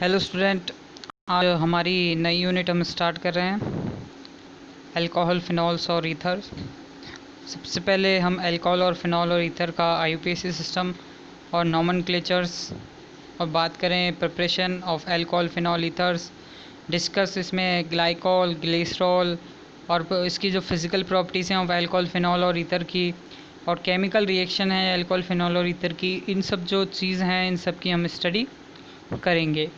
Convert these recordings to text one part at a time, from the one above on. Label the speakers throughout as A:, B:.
A: Hello student. आज हमारी नई यूनिट हम स्टार्ट कर रहे हैं, अल्कोहल, फिनॉल्स और ईथर। सबसे पहले हम अल्कोहल और फिनॉल और ईथर का आईयूपीएसी सिस्टम और नॉमेनक्लेचर्स और बात करें preparation of alcohol, phenol, ethers. Discuss इसमें ग्लाइकॉल, ग्लिसरॉल और इसकी जो फिज़िकल प्रॉपर्टीज़ हैं ऑफ अल्कोहल, फिनॉल और ईथर की, और केमिकल रिएक्शन है अल्कोहल, फिनॉल और ईथर की। इन सब जो चीज़ हैं इन सब की हम स्टडी करेंगे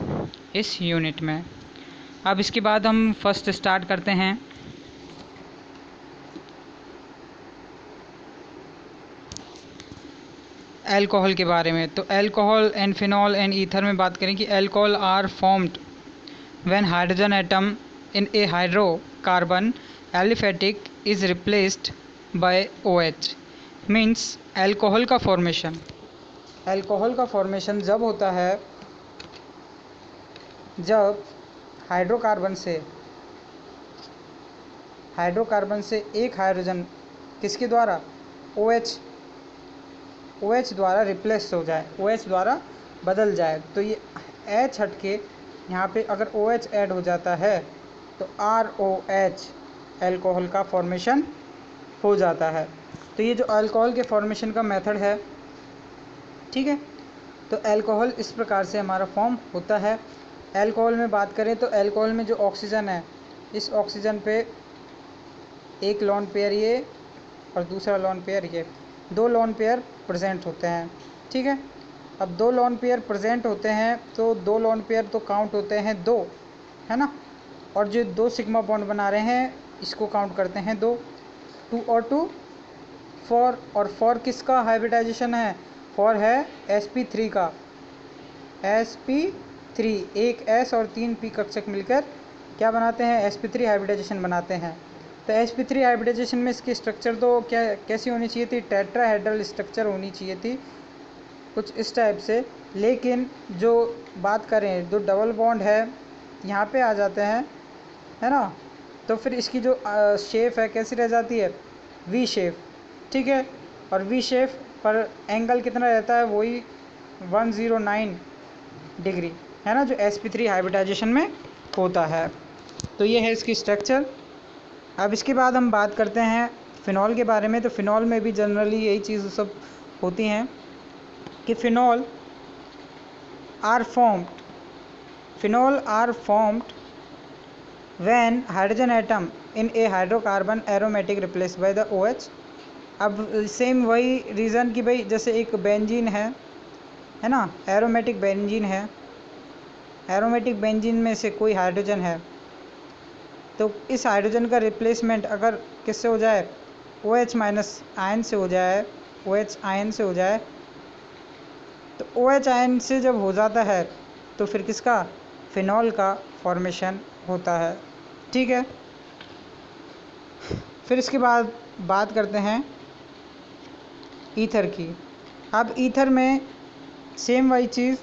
A: इस यूनिट में। अब इसके बाद हम फर्स्ट स्टार्ट करते हैं अल्कोहल के बारे में। तो alcohol and phenol and ether में बात करें कि alcohol are formed when hydrogen atom in a hydrocarbon aliphatic is replaced by OH। Means alcohol का फॉर्मेशन जब होता है जब हाइड्रोकार्बन से एक हाइड्रोजन किसके द्वारा, OH द्वारा रिप्लेस हो जाए, OH द्वारा बदल जाए। तो ये H हट के यहाँ पे अगर OH ऐड हो जाता है तो ROH अल्कोहल का फॉर्मेशन हो जाता है। तो ये जो अल्कोहल के फॉर्मेशन का मेथड है, ठीक है। तो अल्कोहल इस प्रकार से हमारा फॉर्म होता है। अल्कोहल में बात करें तो अल्कोहल में जो ऑक्सीजन है, इस ऑक्सीजन पे एक लॉन पेयर ये और दूसरा लॉन पेयर ये, दो लॉन पेयर प्रेजेंट होते हैं, ठीक है। अब दो लॉन पेयर प्रेजेंट होते हैं तो दो लॉन पेयर तो काउंट होते हैं दो, है ना। और जो दो सिग्मा बॉन्ड बना रहे हैं इसको काउंट करते हैं दो, 2 और 2 4। और 4 किसका हाइब्रिडाइजेशन है, 4 है sp3 का, sp3। एक s और 3 p कक्षक मिलकर क्या बनाते हैं, sp3 हाइब्रिडाइजेशन बनाते हैं। तो sp3 हाइब्रिडाइजेशन में इसकी स्ट्रक्चर तो क्या कैसी होनी चाहिए थी, टेट्राहेड्रल स्ट्रक्चर होनी चाहिए थी, कुछ इस टाइप से। लेकिन जो बात करें जो डबल बॉन्ड है यहाँ पे आ जाते हैं, है ना। तो फिर इसकी जो शेप है कैसी रह जाती है, वी शेप, ठीक है। और वी शेप पर एंगल कितना रहता है, वही 109 डिग्री, है ना, जो sp3 हाइब्रिडाइजेशन में होता है। तो ये है इसकी स्ट्रक्चर। अब इसके बाद हम बात करते हैं फिनॉल के बारे में। तो फिनॉल में भी जनरली यही चीज़ सब होती हैं कि phenol are formed when hydrogen atom in a hydrocarbon aromatic replace by the OH। अब सेम वही रीज़न कि भाई जैसे एक बेंजीन है ना, एरोमेटिक बेंजीन में से कोई हाइड्रोजन है, तो इस हाइड्रोजन का रिप्लेसमेंट अगर किससे हो जाए, OH माइनस आयन से हो जाए, OH आयन से हो जाए, तो OH आयन से जब हो जाता है तो फिर किसका, फिनॉल का फॉर्मेशन होता है, ठीक है। फिर इसके बाद बात करते हैं ईथर की। अब ईथर में सेम वही चीज़,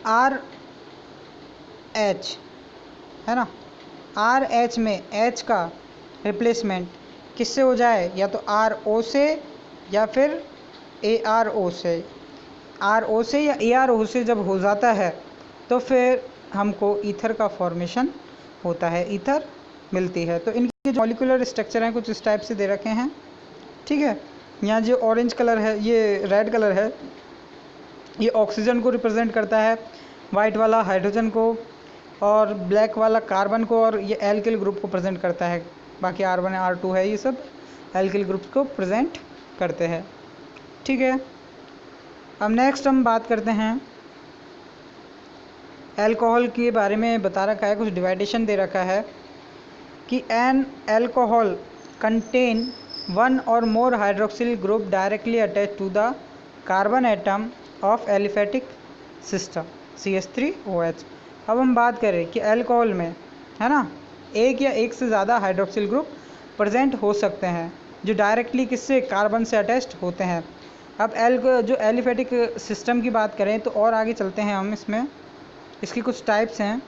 A: RH है ना, RH में H का रिप्लेसमेंट किससे हो जाए, या तो RO से या फिर ARO से। RO से या ARO से जब हो जाता है तो फिर हमको ईथर का फॉर्मेशन होता है, ईथर मिलती है। तो इनके जो मॉलिक्यूलर स्ट्रक्चर हैं कुछ इस टाइप से दे रखे हैं, ठीक है। यहाँ जो ऑरेंज कलर है, ये रेड कलर है, ये ऑक्सीजन को रिप्रेजेंट करता है, वाइट वाला हाइड्रोजन को, और ब्लैक वाला कार्बन को, और ये एल्किल ग्रुप को प्रेजेंट करता है। बाकी R1 R2 है, ये सब एल्किल ग्रुप को प्रेजेंट करते हैं, ठीक है। अब नेक्स्ट हम बात करते हैं अल्कोहल के बारे में। बता रखा है, कुछ डिवाइडेशन दे रखा है कि an alcohol contain one or more hydroxyl group directly attach to the carbon atom of aliphatic system CH3OH। अब हम बात करें कि अल्कोहल में, है ना, एक या एक से ज़्यादा हाइड्रोक्सिल ग्रुप प्रेजेंट हो सकते हैं जो डायरेक्टली किससे, कार्बन से अटैच्ड होते हैं। अब जो एलिफेटिक सिस्टम की बात करें तो और आगे चलते हैं हम, इसमें इसकी कुछ टाइप्स हैं।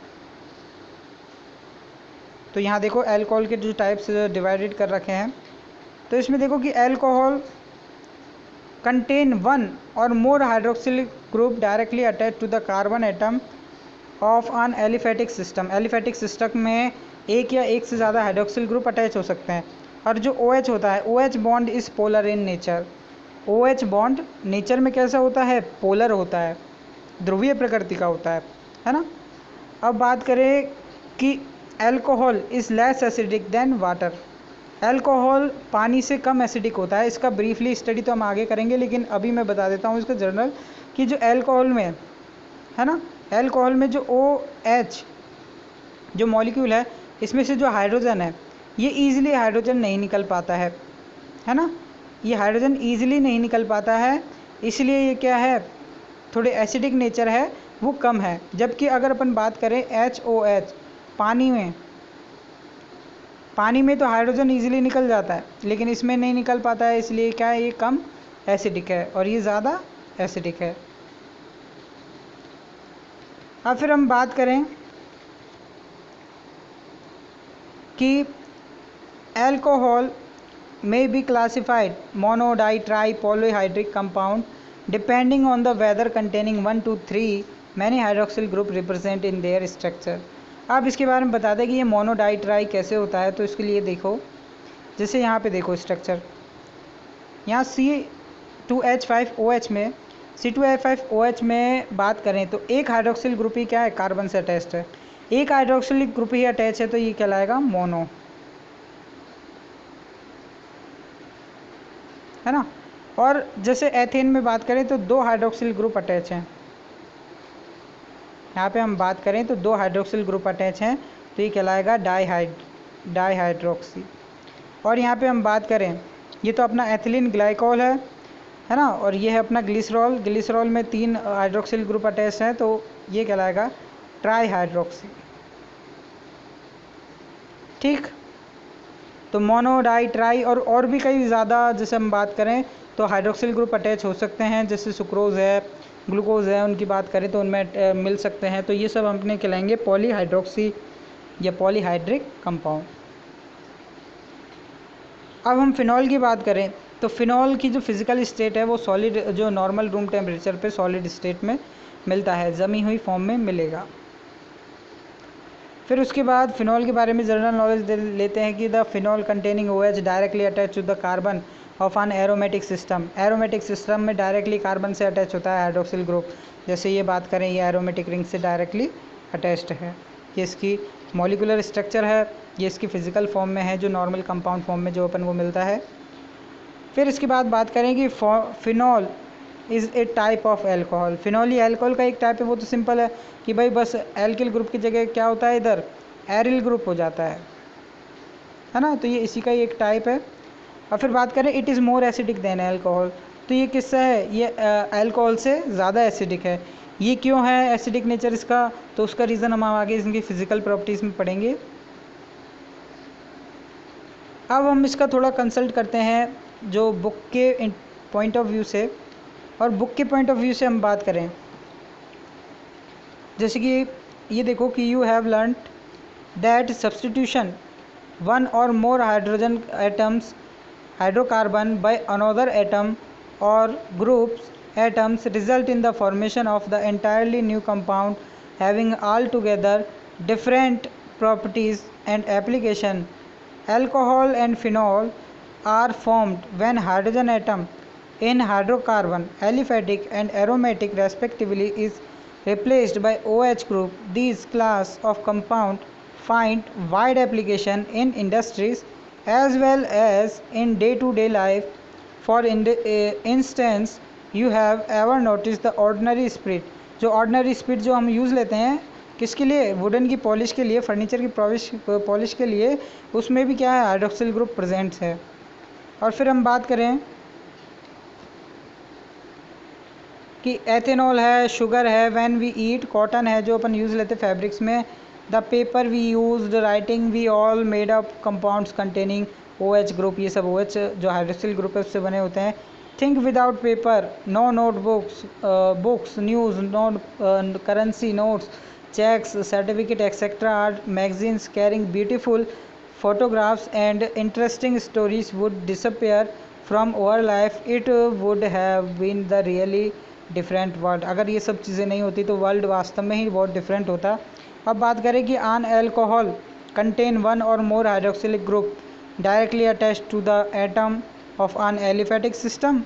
A: तो यहाँ देखो अल्कोहल के जो टाइप्स डिवाइडेड कर रखे हैं। तो इसमें देखो कि alcohol contain one or more hydroxyl group directly attached to the carbon atom of an aliphatic system. aliphatic system में एक या एक से ज़्यादा हाइड्रोक्सिल ग्रुप अटैच हो सकते हैं। और जो OH होता है, OH bond is polar in nature. OH bond nature में कैसा होता है? पोलर होता है, ध्रुवीय प्रकृति का होता है ना। अब बात करें कि alcohol is less acidic then water. Alcohol पानी से कम एसिडिक होता है। इसका ब्रीफली स्टडी तो हम आगे करेंगे, लेकिन अभी मैं बता देता हूँ इसका जनरल कि जो अल्कोहल में है ना, अल्कोहल में जो OH जो मॉलिक्यूल है, इसमें से जो हाइड्रोजन है, ये ईजिली हाइड्रोजन नहीं निकल पाता है ना। ये हाइड्रोजन ईजिली नहीं निकल पाता है, इसलिए ये क्या है, थोड़े एसिडिक नेचर है, वो कम है। जबकि अगर अपन बात करें HOH, पानी में तो हाइड्रोजन ईजिली निकल जाता है, लेकिन इसमें नहीं निकल पाता है, इसलिए क्या है, ये कम एसिडिक है और ये ज़्यादा एसिडिक है। अब फिर हम बात करें कि alcohol may be classified mono, di, tri, polyhydric compound depending on the whether containing 1, 2, 3 many hydroxyl group represent in their structure। आप इसके बारे में बता दें कि ये मोनो, डाई, ट्राई कैसे होता है। तो इसके लिए देखो, जैसे यहाँ पे देखो स्ट्रक्चर, यहाँ C2H5OH में C2H5OH में बात करें तो एक हाइड्रोक्सिल ग्रुप ही क्या है, कार्बन से अटैच्ड है। एक हाइड्रोक्सिल ग्रुप ही अटैच है, तो ये कहलाएगा मोनो, है ना। और जैसे एथेन में बात करें तो दो हाइड्रोक्सिल ग्रुप अटैच हैं। यहाँ पे हम बात करें तो दो हाइड्रोक्सिल ग्रुप अटैच हैं, तो ये कहलाएगा डाईहाइड्रोक्सी। और यहाँ पे हम बात करें, ये तो अपना एथिलीन ग्लाइकोल है ना, और ये है अपना ग्लिसरॉल। ग्लिसरॉल में 3 हाइड्रोक्सिल ग्रुप अटैच हैं, तो ये कहलाएगा ट्राईहाइड्रोक्सी। ठीक, तो मोनो, डाई, ट्राई और भी कई ज़्यादा जैसे हम बात करें तो हाइड्रोक्सिल ग्रुप अटैच हो सकते हैं। जैसे सुक्रोज है, ग्लूकोज है, उनकी बात करें तो उनमें मिल सकते हैं। तो ये सब हम अपने कहलाएंगे पॉलीहाइड्रोक्सी या पॉलीहाइड्रिक कंपाउंड। अब हम फिनॉल की बात करें तो फिनॉल की जो फिज़िकल स्टेट है वो सॉलिड, जो नॉर्मल रूम टेम्परेचर पे सॉलिड स्टेट में मिलता है, जमी हुई फॉर्म में मिलेगा। फिर उसके बाद फिनॉल के बारे में जनरल नॉलेज लेते हैं कि the phenol containing OH directly attach to the carbon of an aromatic system. Aromatic system में डायरेक्टली कार्बन से अटैच होता है हाइड्रोक्सिल ग्रुप। जैसे ये बात करें, ये एरोमेटिक रिंग से डायरेक्टली अटैच्ड है। ये इसकी मॉलिकुलर स्ट्रक्चर है, ये इसकी फिजिकल फॉर्म में है, जो नॉर्मल कंपाउंड फॉर्म में जो अपन को मिलता है। फिर इसके बाद बात करें कि phenol is a type of alcohol. Phenol he alcohol का एक टाइप है। वो तो सिंपल है कि भाई बस एल्किल ग्रुप की जगह क्या होता है, इधर एरिल ग्रुप हो जाता है ना। तो ये इसी का ही एक टाइप है। और फिर बात करें, it is more acidic then alcohol. तो ये किससे है, ये एल्कोहल से ज़्यादा एसिडिक है। ये क्यों है एसिडिक नेचर इसका, तो उसका रीज़न हम आगे इसकी फ़िज़िकल प्रॉपर्टीज़ में पढ़ेंगे। अब हम इसका थोड़ा कंसल्ट करते हैं जो बुक के पॉइंट ऑफ व्यू से। और बुक के पॉइंट ऑफ व्यू से हम बात करें, जैसे कि ये देखो कि you have learn that substitution one or more hydrogen atoms hydrocarbon by another atom or groups atoms result in the formation of the entirely new compound having all together different properties and application. Alcohol and phenol are formed when hydrogen atom in hydrocarbon, aliphatic and aromatic respectively is replaced by OH group. These class of compound find wide application in industries as well as in day-to-day life. For instance, you have ever noticed the ordinary spirit, जो ordinary spirit जो हम use लेते हैं किसके लिए, wooden की polish के लिए, फर्नीचर की पॉलिश के लिए, उसमें भी क्या है, हाइड्रोक्सिल ग्रुप प्रेजेंट है। और फिर हम बात करें कि एथेनॉल है, शुगर है, व्हेन वी ईट, कॉटन है जो अपन यूज़ लेते हैं फैब्रिक्स में, the paper we use, the writing we all made up compounds containing OH group. ये सब OH जो हाइड्रोक्सिल ग्रुप है उससे बने होते हैं। Think without paper, no notebooks, books, news, note, currency notes, checks, certificate, etc. are magazines carrying beautiful photographs and interesting stories would disappear from our life it would have been the really different world. अगर ये सब चीज़ें नहीं होती तो world वास्तव में ही बहुत डिफरेंट होता। अब बात करें कि आन alcohol contain one or more hydroxylic group directly attached to the atom of an aliphatic system,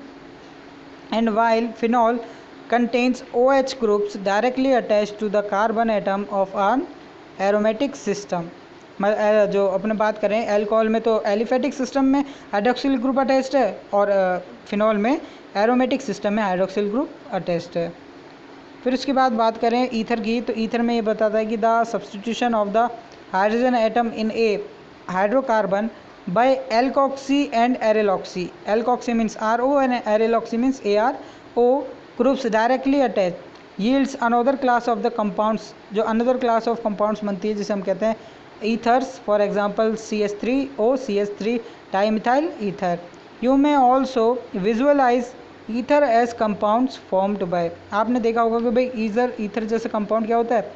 A: and while phenol contains OH groups directly attached to the carbon atom of an aromatic system। जो अपने बात करें alcohol में तो aliphatic system में hydroxyl group attached है और phenol में एरोमेटिक सिस्टम में हाइड्रोक्सिल ग्रुप अटैच्ड है। फिर उसके बाद बात करें ईथर की, तो ईथर में ये बताता है कि the substitution of the hydrogen atom in a hydrocarbon by alkoxy and araloxy, alkoxy means RO and araloxy means ARO groups directly attached yields another class of the compounds, जो another class of compounds बनती है जिसे हम कहते हैं ethers, for example CH3O CH3 dimethyl ether। You may also visualize ether as compounds formed by, आपने देखा होगा कि भाई ईथर जैसे कंपाउंड क्या होता है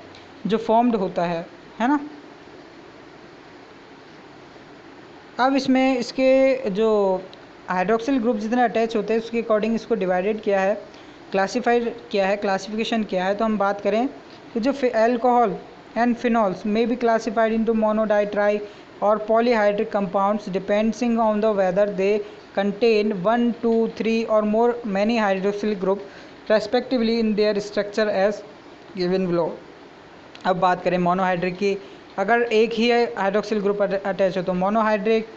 A: जो फॉर्म्ड होता है ना। अब इसमें इसके जो हाइड्रोक्सिल ग्रुप जितने अटैच होते हैं उसके अकॉर्डिंग इसको डिवाइडेड किया है, क्लासिफाइड किया है, क्लासिफिकेशन किया है। तो हम बात करें कि जो alcohol and phenols may be classified into mono di tri or polyhydric compounds depending on the whether they contain 1 2 3 or more many hydroxyl group respectively in their structure as given below. अब बात करें monohydric की, अगर एक ही hydroxyl group attach हो तो monohydric,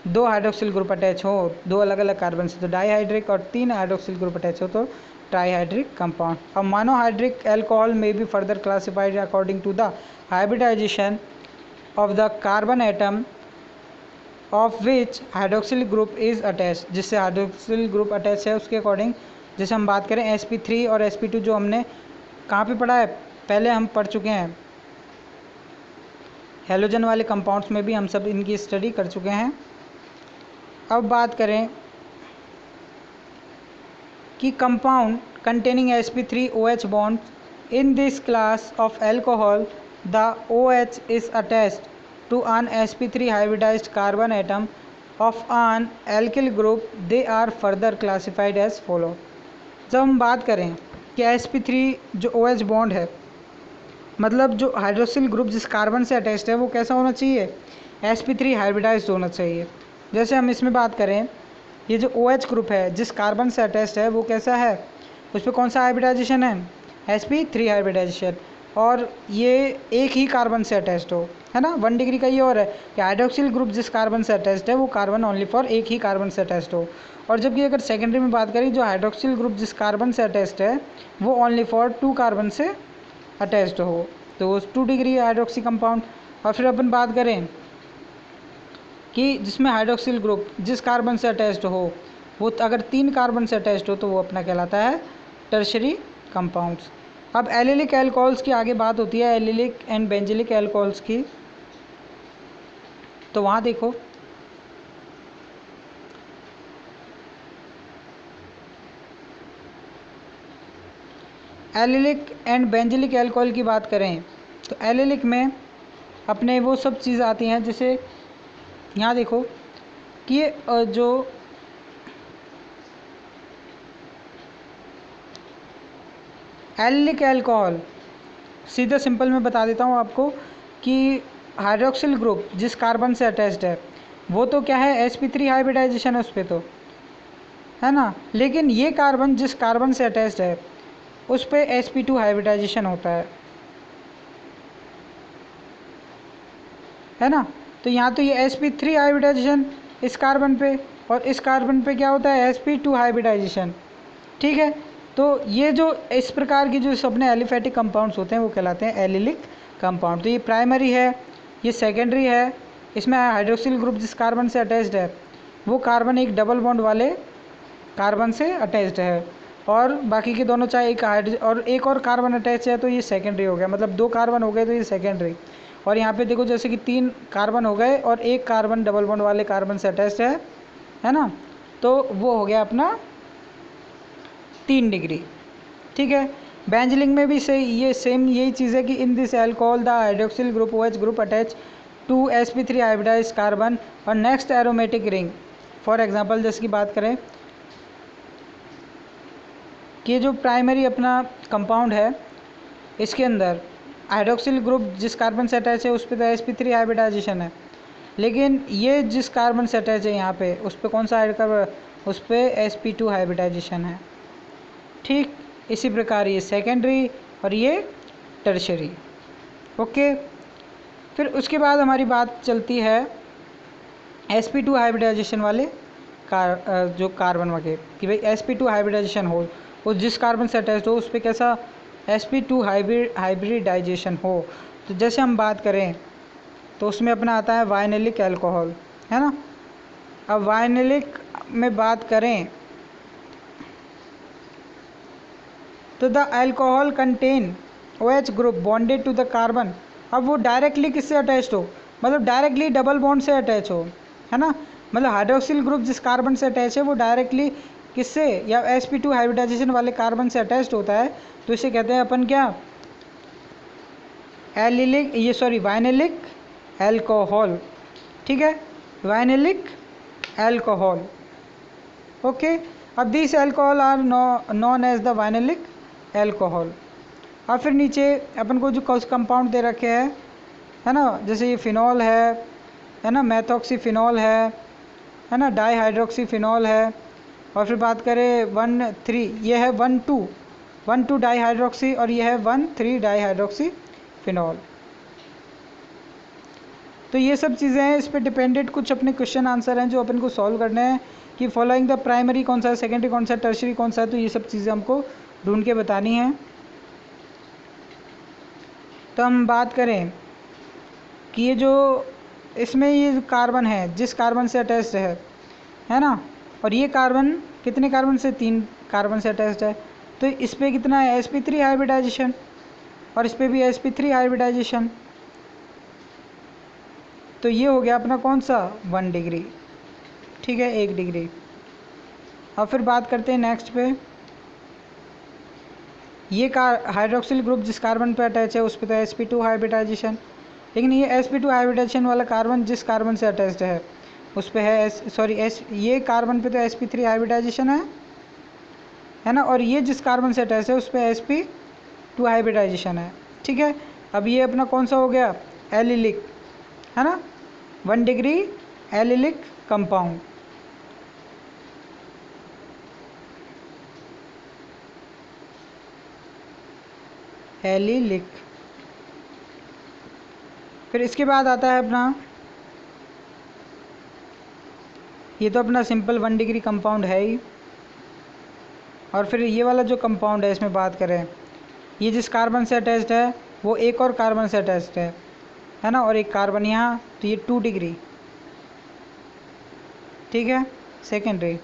A: दो hydroxyl group attach हो दो अलग अलग कार्बन से तो डाईहाइड्रिक, और तीन हाइड्रोक्सिल ग्रुप अटैच हो तो ट्राईहाइड्रिक कंपाउंड। अब मोनोहाइड्रिक अल्कोहल में be further classified according to the hybridization of the carbon atom of which hydroxyl group is attach, जिससे हाइड्रोक्सिल ग्रुप अटैच है उसके अकॉर्डिंग। जैसे हम बात करें sp3 और sp2 जो हमने कहाँ पे पढ़ा है, पहले हम पढ़ चुके हैं हेलोजन वाले कंपाउंड्स में भी हम सब इनकी स्टडी कर चुके हैं। अब बात करें कि compound containing sp3OH bond in this class of alcohol the OH is attached to an sp3 hybridized carbon atom of an alkyl group, they are further classified as follow. जब हम बात करें कि sp3 जो OH बॉन्ड है, मतलब जो hydroxyl group जिस कार्बन से अटैच्ड है वो कैसा होना चाहिए, sp3 हाइब्रिडाइज्ड होना चाहिए। जैसे हम इसमें बात करें ये जो OH ग्रुप है जिस कार्बन से अटैच्ड है वो कैसा है, उस पर कौन सा हाइब्रिडाइजेशन है, sp3 हाइब्रिडाइजेशन, और ये एक ही कार्बन से अटैच्ड हो, है ना। 1 डिग्री का ये और है कि हाइड्रोक्सिल ग्रुप जिस कार्बन से अटैच्ड है वो कार्बन ओनली फॉर एक ही कार्बन से अटैच्ड हो, और जबकि अगर सेकेंडरी में बात करें जो हाइड्रोक्सिल ग्रुप जिस कार्बन से अटैच्ड है वो ओनली फॉर 2 कार्बन से अटैच्ड हो, तो 2 डिग्री हाइड्रोक्सी कंपाउंड। और फिर अपन बात करें कि जिसमें हाइड्रोक्सिल ग्रुप जिस कार्बन से अटैच्ड हो वो अगर 3 कार्बन से अटैच्ड हो तो वो अपना कहलाता है टर्शरी कंपाउंड्स। अब एलिलिक अल्कोहल्स की आगे बात होती है, एलिलिक एंड बेंजिलिक अल्कोहल्स की, तो वहाँ देखो एलिलिक एंड बेंजिलिक अल्कोहल की बात करें तो एलिलिक में अपने वो सब चीज़ आती हैं, जैसे यहाँ देखो कि जो एलिलिक अल्कोहल सीधा सिंपल में बता देता हूँ आपको कि हाइड्रोक्सिल ग्रुप जिस कार्बन से अटैच्ड है वो तो क्या है sp3 हाइब्रिडाइजेशन है उस पर तो, है ना, लेकिन ये कार्बन जिस कार्बन से अटैच्ड है उस पर sp2 हाइब्रिडाइजेशन होता है ना। तो यहाँ तो ये sp3 हाइब्रिडाइजेशन इस कार्बन पे और इस कार्बन पे क्या होता है sp2 हाइब्रिडाइजेशन, ठीक है। तो ये जो इस प्रकार की जो अपने एलिफेटिक कंपाउंड्स होते हैं वो कहलाते हैं एलिलिक कंपाउंड। तो ये प्राइमरी है, ये सेकेंडरी है, इसमें हाइड्रोक्सिल ग्रुप जिस कार्बन से अटैच्ड है वो कार्बन एक डबल बॉन्ड वाले कार्बन से अटैच्ड है, और बाकी के दोनों चाहे एक और कार्बन अटैच है तो ये सेकेंडरी हो गया, मतलब 2 कार्बन हो गए तो ये सेकेंडरी। और यहाँ पे देखो जैसे कि 3 कार्बन हो गए और एक कार्बन डबल बॉन्ड वाले कार्बन से अटैच्ड है ना, तो वो हो गया अपना 3 डिग्री, ठीक है। बेंजीलिक में भी से ये सेम यही चीज़ है कि in this alcohol the hydroxyl group OH group attach to sp3 hybridized carbon और next aromatic ring for example जैसे कि बात करें कि जो प्राइमरी अपना कंपाउंड है इसके अंदर हाइड्रोक्सिल ग्रुप जिस कार्बन से अटैच है उस पर तो sp3 हाइब्रिडाइजेशन है, लेकिन ये जिस कार्बन से अटैच है यहाँ पे उस पर कौन सा हाइड्रोकार्बन, उस पर sp2 हाइब्रिडाइजेशन है। ठीक इसी प्रकार ये सेकेंडरी और ये टर्शरी। ओके, फिर उसके बाद हमारी बात चलती है sp2 हाइब्रिडाइजेशन वाले जो कार्बन वगैरह कि भाई sp2 हाइब्रिडाइजेशन हो, वो जिस कार्बन से अटैच हो उस पर कैसा sp2 हाइब्रिडाइजेशन हो। तो जैसे हम बात करें तो उसमें अपना आता है वाइनेलिक अल्कोहल, है ना। अब वाइनेलिक में बात करें तो the alcohol contain OH group bonded to the carbon. अब वो डायरेक्टली किससे अटैच हो, मतलब डायरेक्टली डबल बॉन्ड से अटैच हो, है ना। मतलब हाइड्रोक्सिल ग्रुप जिस कार्बन से अटैच है वो डायरेक्टली किससे, या sp2 हाइब्रिडाइजेशन वाले कार्बन से अटैच्ड होता है, तो इसे कहते हैं अपन क्या, वाइनेलिक अल्कोहल। ठीक है, वाइनेलिक अल्कोहल। ओके, अब this alcohol are known as the vinylic alcohol. और फिर नीचे अपन को जो कंपाउंड दे रखे हैं, है ना, जैसे ये फिनॉल है ना, मेथॉक्सीफिनॉल है ना, डाईहाइड्रोक्सीफिनॉल है। और फिर बात करें 1,3, ये है 1,2 डाईहाइड्रोक्सी और ये है 1,3 डाईहाइड्रोक्सीफिनॉल। तो ये सब चीज़ें हैं, इस पर डिपेंडेड कुछ अपने क्वेश्चन आंसर हैं जो अपन को सॉल्व करने हैं कि फॉलोइंग द प्राइमरी कौन सा है, सेकेंडरी कौन सा है, टर्शरी कौन सा है। तो ये सब चीज़ें हमको ढूंढ के बतानी है। तो हम बात करें कि ये जो इसमें ये कार्बन है जिस कार्बन से अटैच्ड है ना, और ये कार्बन कितने कार्बन से, 3 कार्बन से अटैच्ड है। तो इस पर कितना है sp3 हाइब्रिडाइजेशन और इस पर भी sp3 हाइब्रिडाइजेशन। तो ये हो गया अपना कौन सा 1 डिग्री। ठीक है, 1 डिग्री। अब फिर बात करते हैं नेक्स्ट पे, ये हाइड्रोक्सिल ग्रुप जिस कार्बन पे अटैच है उस पर तो sp2 हाइब्रिडाइजेशन, लेकिन ये sp2 हाइब्रिडाइजेशन वाला कार्बन जिस कार्बन से अटैच्ड है उस पे है ये कार्बन पे तो sp3 हाइब्रिडाइजेशन है ना, और ये जिस कार्बन से अटैच है उस पे sp2 हाइब्रिडाइजेशन है। ठीक है, अब ये अपना कौन सा हो गया, एलिलिक, है ना, 1 डिग्री एलिलिक कंपाउंड। एलिलिक। फिर इसके बाद आता है अपना, ये तो अपना सिंपल 1 डिग्री कंपाउंड है ही। और फिर ये वाला जो कंपाउंड है इसमें बात करें, ये जिस कार्बन से अटैच्ड है वो एक और कार्बन से अटैच्ड है ना, और एक कार्बन यहाँ, तो ये 2 डिग्री। ठीक है, सेकेंडरी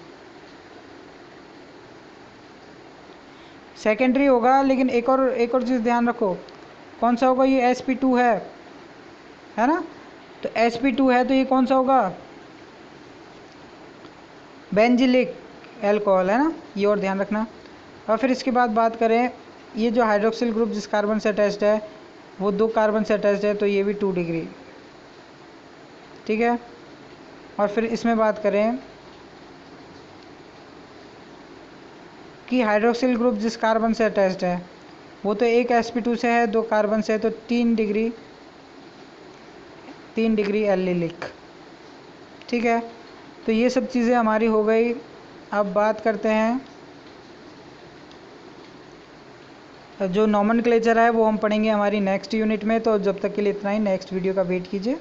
A: होगा। लेकिन एक और चीज़ ध्यान रखो, कौन सा होगा, ये sp2 है ना, तो sp2 है तो ये कौन सा होगा, बेंजिलिक अल्कोहल, है ना, ये और ध्यान रखना। और फिर इसके बाद बात करें, ये जो हाइड्रोक्सिल ग्रुप जिस कार्बन से अटैच्ड है वो 2 कार्बन से अटैच्ड है, तो ये भी 2 डिग्री। ठीक है, और फिर इसमें बात करें कि हाइड्रोक्सिल ग्रुप जिस कार्बन से अटैच्ड है वो तो एक sp2 से है, 2 कार्बन से है, तो 3 डिग्री एलिलिक। ठीक है, तो ये सब चीज़ें हमारी हो गई। अब बात करते हैं जो नॉमेनक्लेचर है वो हम पढ़ेंगे हमारी नेक्स्ट यूनिट में। तो जब तक के लिए इतना ही, नेक्स्ट वीडियो का वेट कीजिए।